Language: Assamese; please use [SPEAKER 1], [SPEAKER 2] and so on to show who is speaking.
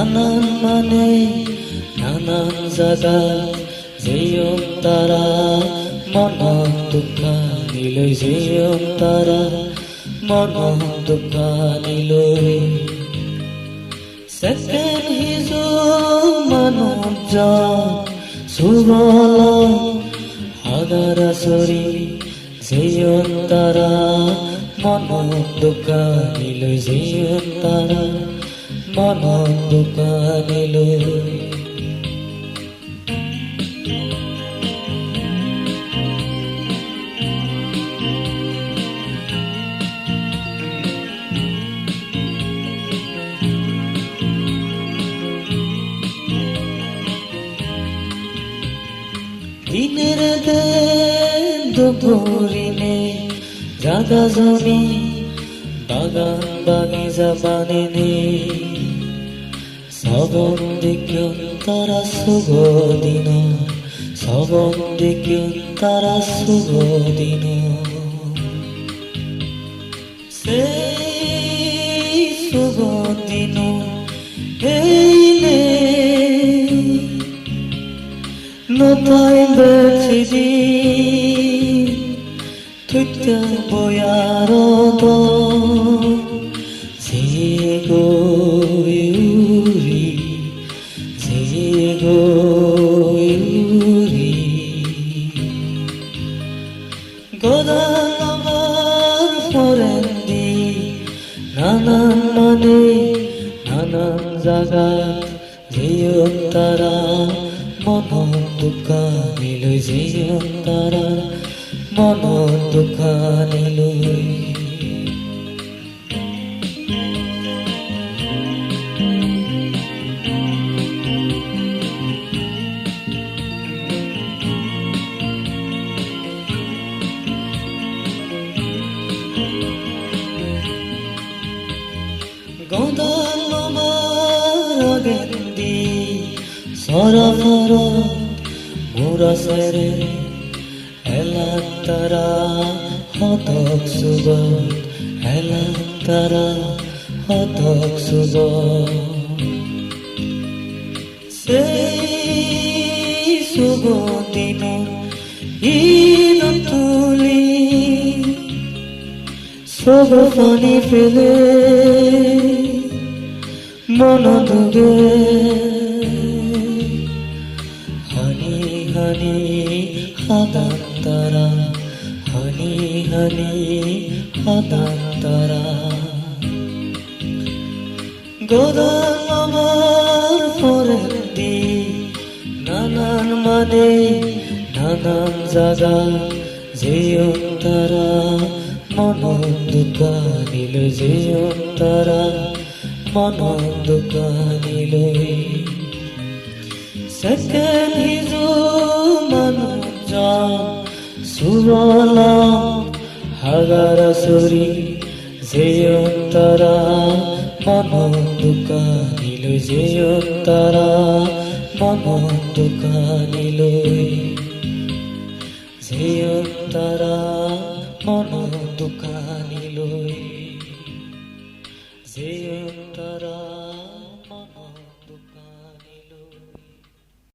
[SPEAKER 1] নানান মানে নানান জাগা যেয়ম তারা মনত দুখ নিলৈ যেয়ম তারা মনত দুখ নিলৈ সেকেন্ড হিজো মানুহ সুবল হাগারা সরি যেয়ম তারা মনত দুখ নিলৈ যেয়ম তারা মনত দুখ নিলৈ দিনের দুপুরিনে জাগা জমি বাগান বাগিচা বানিনি সবন দেখিয়ন তারা শুভ দিন সবন দেখিয়ন তারা শুভ দিন সেই শুভ দিন এইলে নতাই বেছিদি থৈত্য বয়ারত যে গৌৰী গদাল আমার ফরেন্দি নানান মানে নানান জাগাত যেয়ম তারা মনত দুখ নিলৈ যেয়ম তারা মনত দুখ নিলৈ গদাল আমার আগেন্দি সরফর মুরা সেরে এলান তারা হতক সুব এলান তারা হতক সুব সেই শুভ দিন ঈদ তুলি সব পানি ফেলে মন দুগে হানি হানি হাদান তারা হানি হানি হাদান তারা গদাল আমার ফরেন্দি নানান মানে নানান জাগা যেয়ম তারা মনত দুখ নিলৈ যেয়ম তারা মনত দুখ নিলৈ সেকেন্ড হিজো মানুহ সুবল হাগারা সরি যেয়ম তারা মনত দুখ নিলৈ যেয়ম তারা মনত দুখ নিলৈ যেয়ম তারা মনত দুখ নিলৈ যেয়ম তারা